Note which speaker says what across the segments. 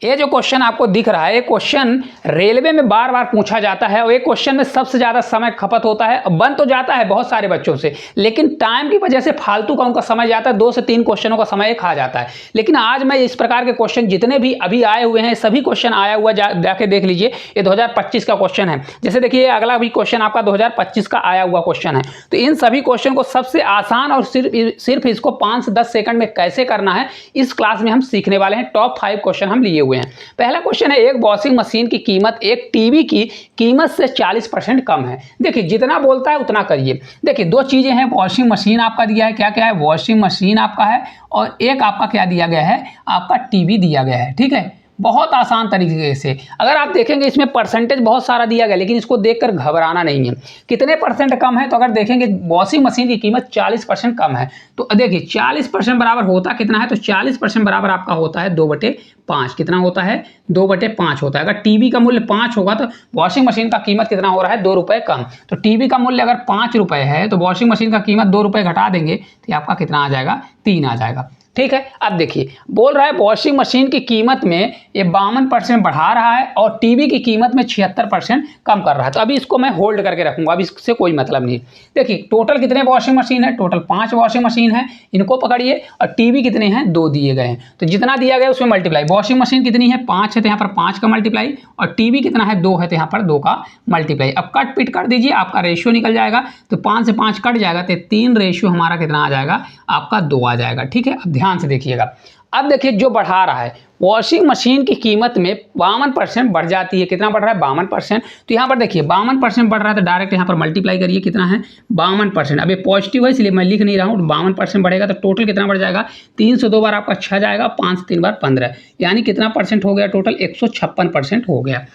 Speaker 1: ये जो क्वेश्चन आपको दिख रहा है, ये क्वेश्चन रेलवे में बार बार पूछा जाता है और ये क्वेश्चन में सबसे ज़्यादा समय खपत होता है। बन तो जाता है बहुत सारे बच्चों से, लेकिन टाइम की वजह से फालतू का उनका समय जाता है, 2 से 3 क्वेश्चनों का समय खा जाता है। लेकिन आज मैं इस प्रकार के क्वेश्चन जितने भी अभी आए हुए हैं, सभी क्वेश्चन आया हुआ जाके देख लीजिए। ये 2025 का क्वेश्चन है। जैसे देखिए अगला भी क्वेश्चन आपका 2025 का आया हुआ क्वेश्चन है। तो इन सभी क्वेश्चन को सबसे आसान और सिर्फ इसको 5 से 10 सेकंड में कैसे करना है, इस क्लास में हम सीखने वाले हैं। टॉप 5 क्वेश्चन हम लिए हुए हैं। पहला क्वेश्चन है, एक वॉशिंग मशीन की कीमत एक टीवी की कीमत से 40% कम है। देखिए जितना बोलता है उतना करिए। देखिए 2 चीजें हैं, वॉशिंग मशीन आपका दिया है, क्या क्या है, वॉशिंग मशीन आपका है और एक आपका क्या दिया गया है, आपका टीवी दिया गया है। ठीक है, बहुत आसान तरीके से अगर आप देखेंगे इसमें परसेंटेज बहुत सारा दिया गया, लेकिन इसको देखकर घबराना नहीं है। कितने परसेंट कम है, तो अगर देखेंगे वॉशिंग मशीन की कीमत 40% कम है। तो देखिए 40% बराबर होता कितना है, तो 40% बराबर आपका होता है 2/5। कितना होता है, 2/5 होता है। अगर टीवी का मूल्य 5 होगा तो वॉशिंग मशीन का कीमत कितना हो रहा है, 2 रुपये कम। तो टीवी का मूल्य अगर 5 रुपये है तो वॉशिंग मशीन का कीमत 2 रुपये घटा देंगे तो आपका कितना आ जाएगा, 3 आ जाएगा। ठीक है, अब देखिए बोल रहा है वॉशिंग मशीन की कीमत में ये 52% बढ़ा रहा है और टीवी की कीमत में 76% कम कर रहा है। तो अभी इसको मैं होल्ड करके रखूंगा, अभी इससे कोई मतलब नहीं। देखिए टोटल कितने वॉशिंग मशीन है, टोटल 5 वॉशिंग मशीन है, इनको पकड़िए। और टीवी कितने हैं, 2 दिए गए हैं। तो जितना दिया गया उसमें मल्टीप्लाई, वॉशिंग मशीन कितनी है 5 है तो यहाँ पर 5 का मल्टीप्लाई, और टीवी कितना है 2 है तो यहाँ पर 2 का मल्टीप्लाई। अब कट पिट कर दीजिए, आपका रेशियो निकल जाएगा। तो 5 से 5 कट जाएगा तो 3 रेशियो हमारा कितना आ जाएगा, आपका 2 आ जाएगा। ठीक है, अब ध्यान से देखिएगा। अब देखिए जो बढ़ा रहा है, वॉशिंग मशीन की कीमत में 52% बढ़ जाती है। कितना बढ़ रहा है, 52%। तो यहाँ पर देखिए 52% बढ़ रहा है तो डायरेक्ट यहाँ पर मल्टीप्लाई करिए, कितना है 52%। अब ये पॉजिटिव है इसलिए मैं लिख नहीं रहा हूँ। 52% बढ़ेगा तो टोटल कितना बढ़ जाएगा, 3 से 2 बार आपका 6 जाएगा, 5 से 3 बार 15, यानी कितना परसेंट हो गया, टोटल 156% हो गया।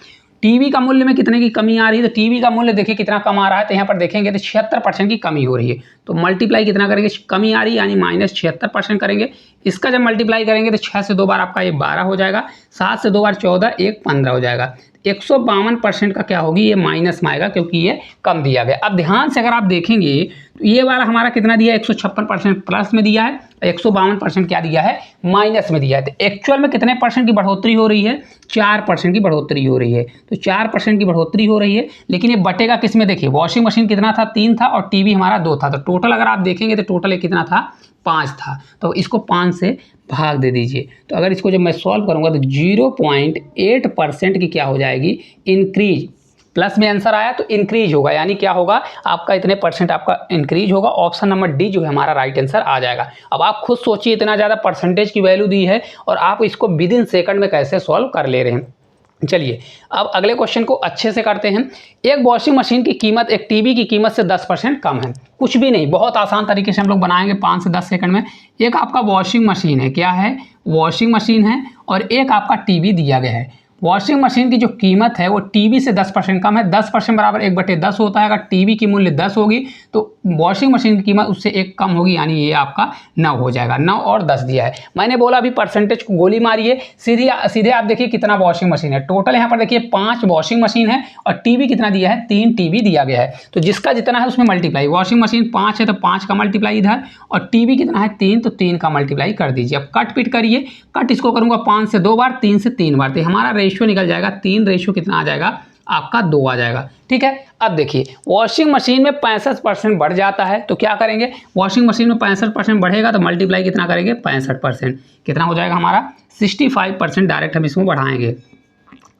Speaker 1: टीवी का मूल्य में कितने की कमी आ रही है, तो टीवी का मूल्य देखिए कितना कम आ रहा है, तो यहाँ पर देखेंगे तो 76% की कमी हो रही है। तो मल्टीप्लाई कितना करेंगे, कमी आ रही है यानी -76% करेंगे। इसका जब मल्टीप्लाई करेंगे तो 6 से 2 बार आपका ये 12 हो जाएगा, 7 से 2 बार 14, 1 15 हो जाएगा। 152% का क्या होगी, ये माइनस में आएगा क्योंकि ये कम दिया गया। अब ध्यान से अगर आप देखेंगे तो ये वाला हमारा कितना दिया है, 156% प्लस में दिया है, 152% क्या दिया है, माइनस में दिया है। तो एक्चुअल में कितने परसेंट की बढ़ोतरी हो रही है, 4% की बढ़ोतरी हो रही है। तो 4% की बढ़ोतरी हो रही है, लेकिन ये बटेगा किस में, देखिए वॉशिंग मशीन कितना था, 3 था और टीवी हमारा 2 था। तो टोटल अगर आप देखेंगे तो टोटल कितना था, 5 था। तो इसको 5 से भाग दे दीजिए। तो अगर इसको जब मैं सॉल्व करूंगा तो 0.8% की क्या हो जाएगी, इंक्रीज। प्लस में आंसर आया तो इंक्रीज होगा, यानी क्या होगा, आपका इतने परसेंट आपका इंक्रीज होगा। ऑप्शन नंबर डी जो है हमारा राइट आंसर आ जाएगा। अब आप खुद सोचिए, इतना ज़्यादा परसेंटेज की वैल्यू दी है और आप इसको विद इन सेकंड में कैसे सॉल्व कर ले रहे हैं। चलिए अब अगले क्वेश्चन को अच्छे से करते हैं। एक वॉशिंग मशीन की कीमत एक टीवी की कीमत से 10% कम है। कुछ भी नहीं, बहुत आसान तरीके से हम लोग बनाएंगे 5 से 10 सेकंड में। एक आपका वॉशिंग मशीन है, क्या है, वॉशिंग मशीन है, और एक आपका टीवी दिया गया है। वॉशिंग मशीन की जो कीमत है वो टीवी से 10% कम है। 10% बराबर 1/10 होता है। अगर टीवी की मूल्य 10 होगी तो वॉशिंग मशीन की कीमत उससे 1 कम होगी, यानी ये आपका 9 हो जाएगा। 9 और 10 दिया है। मैंने बोला अभी परसेंटेज को गोली मारिए, सीधे आप देखिए कितना वॉशिंग मशीन है। टोटल यहाँ पर देखिए 5 वॉशिंग मशीन है और टीवी कितना दिया है, 3 टीवी दिया गया है। तो जिसका जितना है उसमें मल्टीप्लाई, वॉशिंग मशीन 5 है तो 5 का मल्टीप्लाई इधर, और टीवी कितना है 3, तो 3 का मल्टीप्लाई कर दीजिए। अब कट पिट करिए, कट इसको करूँगा 5 से 2 बार, 3 से 3 बार, तो हमारा रेशियो निकल जाएगा 3 रेशियो कितना आ जाएगा, आपका 2 आ जाएगा। ठीक है, अब देखिए वॉशिंग मशीन में 65% बढ़ जाता है तो क्या करेंगे, वॉशिंग मशीन में 65% बढ़ेगा तो मल्टीप्लाई कितना करेंगे, 65%, कितना हो जाएगा हमारा 65%। डायरेक्ट हम इसमें बढ़ाएंगे।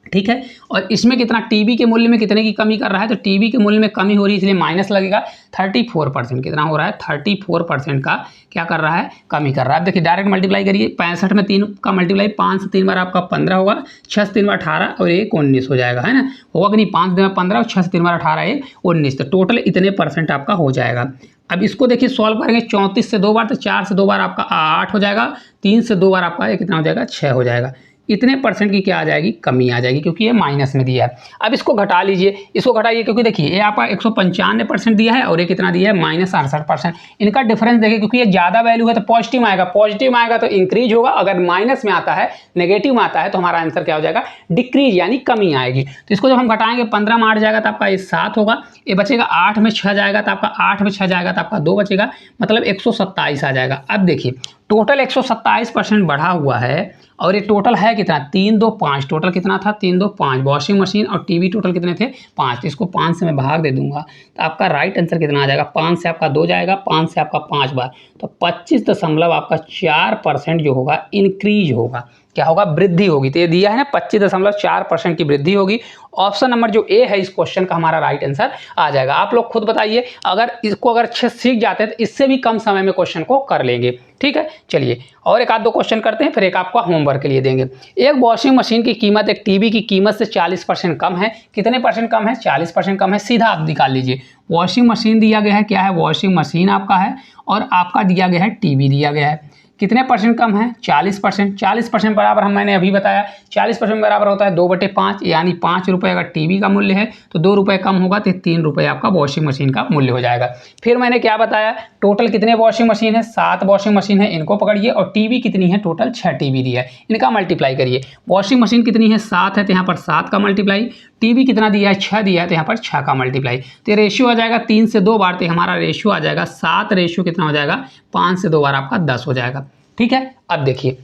Speaker 1: ठीक है, और इसमें कितना, टीवी के मूल्य में कितने की कमी कर रहा है, तो टीवी के मूल्य में कमी हो रही है इसलिए माइनस लगेगा। 34%, कितना हो रहा है, 34% का क्या कर रहा है, कमी कर रहा है। अब देखिए डायरेक्ट मल्टीप्लाई करिए, 65 में 3 का मल्टीप्लाई, 5 से 3 बार आपका 15 होगा, 6 से 3 बार 18 और ये 19 हो जाएगा, है ना, होगा कि नहीं, 5 से 15 और 6 से 3 बार 18 ये 19, तो टोटल इतने परसेंट आपका हो जाएगा। अब इसको देखिए सॉल्व करेंगे, 34 से 2 बार तो 4 से 2 बार आपका 8 हो जाएगा, 3 से 2 बार आपका ये कितना हो जाएगा, 6 हो जाएगा। इतने परसेंट की क्या आ जाएगी, कमी आ जाएगी, क्योंकि ये माइनस में दिया है। अब इसको घटा लीजिए, इसको घटाइए, क्योंकि देखिए ये आपका 195% दिया है और ये कितना दिया है, -68%। इनका डिफरेंस देखिए, क्योंकि ये ज़्यादा वैल्यू है तो पॉजिटिव में आएगा, पॉजिटिव में आएगा तो इंक्रीज होगा, अगर माइनस में आता है, नेगेटिव में आता है तो हमारा आंसर क्या हो जाएगा, डिक्रीज, यानी कमी आएगी। तो इसको जब हम घटाएंगे 15 में 8 जाएगा तो आपका ये 7 होगा, ये बचेगा 8 में 6 जाएगा तो आपका 8 में 6 जाएगा तो आपका 2 बचेगा, मतलब 127 आ जाएगा। अब देखिए टोटल 127% बढ़ा हुआ है और ये टोटल है कितना 3 2 5, टोटल कितना था 3 2 5, वॉशिंग मशीन और टीवी टोटल कितने थे 5, तो इसको 5 से मैं भाग दे दूंगा तो आपका राइट आंसर कितना आ जाएगा, 5 से आपका 2 जाएगा, 5 से आपका 5 बार, तो 25.4% जो होगा इंक्रीज होगा, क्या होगा वृद्धि होगी। तो ये दिया है ना 25.4% की वृद्धि होगी। ऑप्शन नंबर जो ए है इस क्वेश्चन का हमारा राइट आंसर आ जाएगा। आप लोग खुद बताइए, अगर अच्छे सीख जाते हैं तो इससे भी कम समय में क्वेश्चन को कर लेंगे। ठीक है, चलिए और एक आध दो क्वेश्चन करते हैं, फिर एक आपका होमवर्क के लिए देंगे। एक वॉशिंग मशीन की कीमत एक टीवी की कीमत से 40% कम है। कितने परसेंट कम है, 40% कम है। सीधा आप निकाल लीजिए, वॉशिंग मशीन दिया गया है, क्या है वॉशिंग मशीन आपका है, और आपका दिया गया है टीवी दिया गया है। कितने परसेंट कम है, 40%। 40% बराबर मैंने अभी बताया 40% बराबर होता है 2/5, यानी 5 रुपये अगर टीवी का मूल्य है तो 2 रुपये कम होगा तो 3 रुपये आपका वॉशिंग मशीन का मूल्य हो जाएगा। फिर मैंने क्या बताया, टोटल कितने वॉशिंग मशीन है, 7 वॉशिंग मशीन है, इनको पकड़िए, और टीवी कितनी है, टोटल 6 टीवी दिया है, इनका मल्टीप्लाई करिए। वॉशिंग मशीन कितनी है 7 है, तो यहाँ पर 7 का मल्टीप्लाई, टीवी कितना दिया है 6 दिया है, तो यहाँ पर 6 का मल्टीप्लाई, तो रेशियो आ जाएगा 3 से 2 बार, तो हमारा रेशियो आ जाएगा 7 रेशियो कितना हो जाएगा 5 से 2 बार आपका 10 हो जाएगा। ठीक है, अब देखिए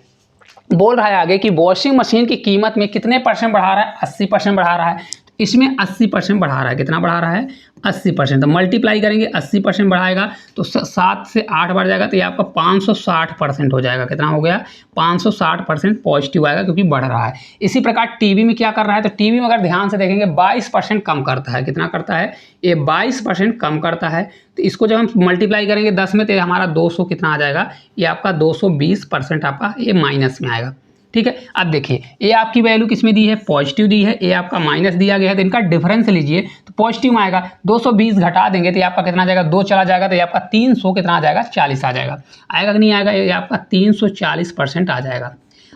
Speaker 1: बोल रहा है आगे कि वॉशिंग मशीन की कीमत में कितने परसेंट बढ़ा रहा है, 80% बढ़ा रहा है। तो इसमें 80% बढ़ा रहा है, कितना बढ़ा रहा है 80%, तो मल्टीप्लाई करेंगे 80% बढ़ाएगा तो 7 से 8 बढ़ जाएगा, तो ये आपका 560% हो जाएगा। कितना हो गया 560% पॉजिटिव आएगा क्योंकि बढ़ रहा है। इसी प्रकार टीवी में क्या कर रहा है, तो टीवी में अगर ध्यान से देखेंगे 22% कम करता है। कितना करता है ये 22% कम करता है, तो इसको जब हम मल्टीप्लाई करेंगे 10 में तो हमारा 200 कितना आ जाएगा, ये आपका 220% आपका ये माइनस में आएगा। ठीक है, अब देखिए ये आपकी वैल्यू किसमें दी है, पॉजिटिव दी है, ये आपका माइनस दिया गया है, तो इनका डिफरेंस लीजिए तो पॉजिटिव में आएगा। 220 घटा देंगे तो ये आपका कितना आ जाएगा, 2 चला जाएगा, तो ये आपका 300 कितना आ जाएगा 40 आ जाएगा। आएगा कि नहीं आएगा, ये आपका 340% आ जाएगा।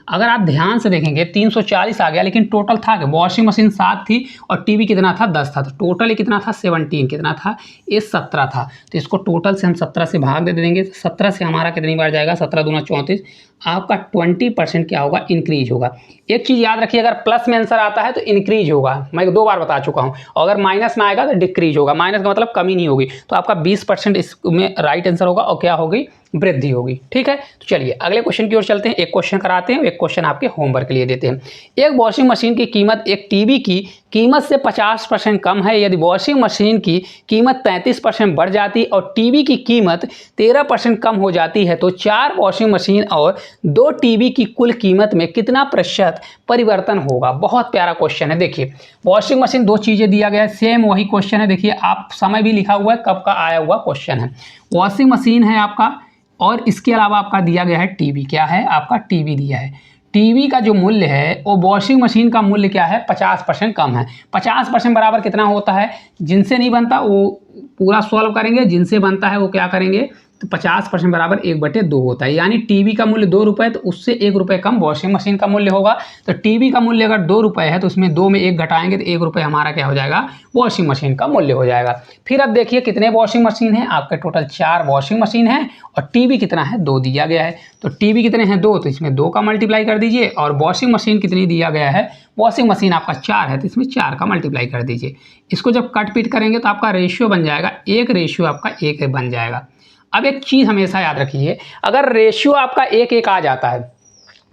Speaker 1: अगर आप ध्यान से देखेंगे 340 आ गया, लेकिन टोटल था कि वॉशिंग मशीन 7 थी और टीवी कितना था 10 था, तो टोटल ये कितना था 17, कितना था ये 17 था, तो इसको टोटल से हम 17 से भाग दे देंगे, 17 से हमारा कितनी बार जाएगा, 17 दूना 34, आपका 20% क्या होगा इंक्रीज होगा। एक चीज़ याद रखिए, अगर प्लस में आंसर आता है तो इंक्रीज होगा, मैं 2 बार बता चुका हूँ, अगर माइनस में आएगा तो डिक्रीज होगा। माइनस का मतलब कमी नहीं होगी, तो आपका 20% इसमें राइट आंसर होगा और क्या होगी वृद्धि होगी। ठीक है, तो चलिए अगले क्वेश्चन की ओर चलते हैं। एक क्वेश्चन कराते हैं, एक क्वेश्चन आपके होमवर्क के लिए देते हैं। एक वॉशिंग मशीन की कीमत एक टीवी की कीमत से 50% कम है। यदि वॉशिंग मशीन की कीमत 33% बढ़ जाती और टीवी की कीमत 13% कम हो जाती है तो 4 वॉशिंग मशीन और 2 टीवी की कुल कीमत में कितना प्रतिशत परिवर्तन होगा। बहुत प्यारा क्वेश्चन है। देखिए वॉशिंग मशीन 2 चीज़ें दिया गया है, सेम वही क्वेश्चन है। देखिए आप समय भी लिखा हुआ है, कब का आया हुआ क्वेश्चन है। वॉशिंग मशीन है आपका, और इसके अलावा आपका दिया गया है टीवी, क्या है आपका टीवी दिया है। टीवी का जो मूल्य है वो वॉशिंग मशीन का मूल्य क्या है 50% कम है। 50% बराबर कितना होता है, जिनसे नहीं बनता वो पूरा सॉल्व करेंगे, जिनसे बनता है वो क्या करेंगे, तो 50% बराबर 1/2 होता है। यानी टीवी का मूल्य 2 रुपये तो उससे 1 रुपये कम वॉशिंग मशीन का मूल्य होगा। तो टीवी का मूल्य अगर 2 रुपये है तो उसमें 2 में 1 घटाएंगे तो 1 रुपये हमारा क्या हो जाएगा वॉशिंग मशीन का मूल्य हो जाएगा। फिर अब देखिए कितने वॉशिंग मशीन है आपके, टोटल 4 वॉशिंग मशीन है और टीवी कितना है 2 दिया गया है। तो टीवी कितने हैं 2, तो इसमें 2 का मल्टीप्लाई कर दीजिए, और वॉशिंग मशीन कितनी दिया गया है, वॉशिंग मशीन आपका 4 है तो इसमें 4 का मल्टीप्लाई कर दीजिए। इसको जब कट पीट करेंगे तो आपका रेशियो बन जाएगा 1 रेशियो आपका 1 बन जाएगा। अब एक चीज़ हमेशा याद रखिए, अगर रेशियो आपका 1-1 आ जाता है,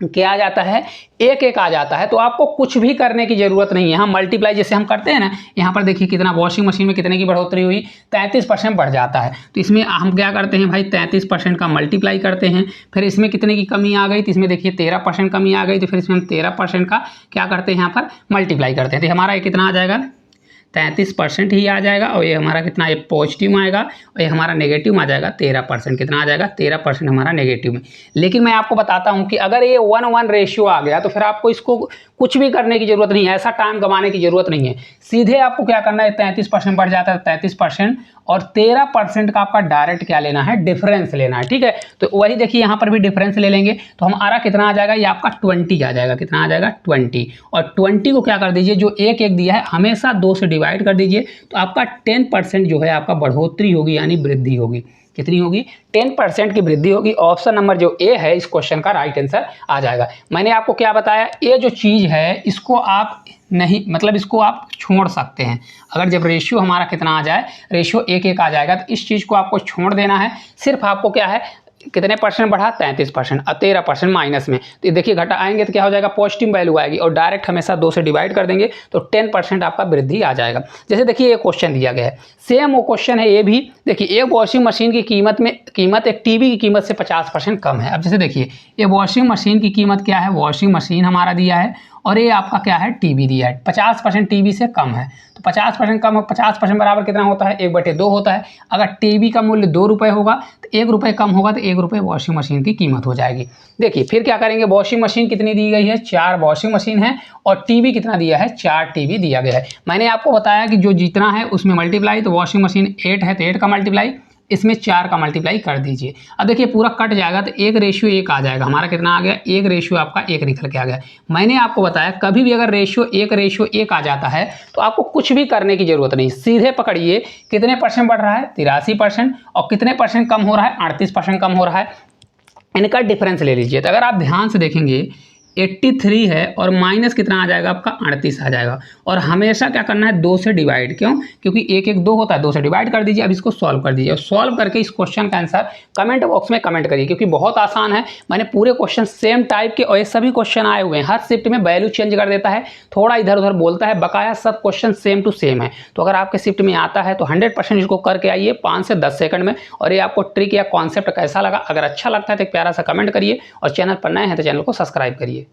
Speaker 1: क्या आ जाता है 1-1 आ जाता है, तो आपको कुछ भी करने की ज़रूरत नहीं है। हम मल्टीप्लाई जैसे हम करते हैं ना, यहाँ पर देखिए कितना वॉशिंग मशीन में कितने की बढ़ोतरी हुई, 33% बढ़ जाता है। तो इसमें हम क्या करते हैं भाई 33% का मल्टीप्लाई करते हैं। फिर इसमें कितने की कमी आ गई, तो इसमें देखिए 13% कमी आ गई, तो फिर इसमें हम 13% का क्या करते हैं यहाँ पर मल्टीप्लाई करते हैं। तो हमारा ये कितना आ जाएगा 33% ही आ जाएगा, और ये हमारा कितना ये पॉजिटिव में आएगा, और ये हमारा नेगेटिव में आ जाएगा 13%। कितना आ जाएगा 13% हमारा नेगेटिव में। लेकिन मैं आपको बताता हूँ कि अगर ये 1-1 रेशियो आ गया तो फिर आपको इसको कुछ भी करने की ज़रूरत नहीं है, ऐसा टाइम गंवाने की ज़रूरत नहीं है। सीधे आपको क्या करना है, 33% बढ़ जाता है 33%, और 13% का आपका डायरेक्ट क्या लेना है डिफरेंस लेना है। ठीक है, तो वही देखिए यहाँ पर भी डिफरेंस ले लेंगे तो हमारा कितना आ जाएगा, ये आपका 20 आ जाएगा। कितना आ जाएगा 20, और 20 को क्या कर दीजिए, जो 1-1 दिया है हमेशा 2 से डिवाइड कर दीजिए, तो आपका 10% जो है आपका बढ़ोतरी होगी, यानी वृद्धि होगी। कितनी होगी 10% की वृद्धि होगी। ऑप्शन नंबर जो ए है इस क्वेश्चन का राइट आंसर आ जाएगा। मैंने आपको क्या बताया, ये जो चीज़ है इसको आप नहीं, मतलब इसको आप छोड़ सकते हैं। अगर जब रेशियो हमारा कितना आ जाए, रेशियो 1-1 आ जाएगा, तो इस चीज़ को आपको छोड़ देना है। सिर्फ आपको क्या है कितने परसेंट बढ़ा, 33%, और 13% माइनस में, तो ये देखिए घटा आएंगे तो क्या हो जाएगा, पॉजिटिव वैल्यू आएगी, और डायरेक्ट हमेशा 2 से डिवाइड कर देंगे तो 10% आपका वृद्धि आ जाएगा। जैसे देखिए ये क्वेश्चन दिया गया है, सेम वो क्वेश्चन है ये भी। देखिए एक वॉशिंग मशीन की कीमत एक टीवी की कीमत से 50% कम है। अब जैसे देखिए ये वॉशिंग मशीन की कीमत क्या है, वॉशिंग मशीन हमारा दिया है, और ये आपका क्या है, टीवी दिया है, 50% टीवी से कम है, तो 50% कम, 50% बराबर कितना होता है, 1/2 होता है। अगर टीवी का मूल्य 2 रुपये होगा तो 1 रुपये कम होगा तो 1 रुपये वॉशिंग मशीन की कीमत हो जाएगी। देखिए फिर क्या करेंगे, वॉशिंग मशीन कितनी दी गई है, 4 वॉशिंग मशीन है, और टीवी कितना दिया है, 4 टीवी दिया गया है। मैंने आपको बताया कि जो जितना है उसमें मल्टीप्लाई, तो वॉशिंग मशीन 8 है तो 8 का मल्टीप्लाई, इसमें 4 का मल्टीप्लाई कर दीजिए। अब देखिए पूरा कट जाएगा तो 1:1 आ जाएगा, हमारा कितना आ गया, 1 आपका 1 निकल के आ गया। मैंने आपको बताया कभी भी अगर रेशियो 1:1 आ जाता है तो आपको कुछ भी करने की जरूरत नहीं, सीधे पकड़िए कितने परसेंट बढ़ रहा है, 83%, और कितने परसेंट कम हो रहा है, 38% कम हो रहा है, इनका डिफरेंस ले लीजिए। तो अगर आप ध्यान से देखेंगे 83 है और माइनस कितना आ जाएगा आपका, 38 आ जाएगा, और हमेशा क्या करना है, 2 से डिवाइड, क्यों, क्योंकि 1 1 2 होता है, 2 से डिवाइड कर दीजिए। अब इसको सॉल्व कर दीजिए, और सॉल्व करके इस क्वेश्चन का आंसर कमेंट बॉक्स में कमेंट करिए, क्योंकि बहुत आसान है। मैंने पूरे क्वेश्चन सेम टाइप के, और ये सभी क्वेश्चन आए हुए हैं, हर शिफ्ट में वैल्यू चेंज कर देता है, थोड़ा इधर उधर बोलता है, बकाया सब क्वेश्चन सेम टू सेम है। तो अगर आपके शिफ्ट में आता है तो 100% इसको करके आइए 5 से 10 सेकंड में। और ये आपको ट्रिक या कॉन्सेप्ट कैसा लगा, अगर अच्छा लगता है तो एक प्यारा सा कमेंट करिए, और चैनल पर नए हैं तो चैनल को सब्सक्राइब करिए।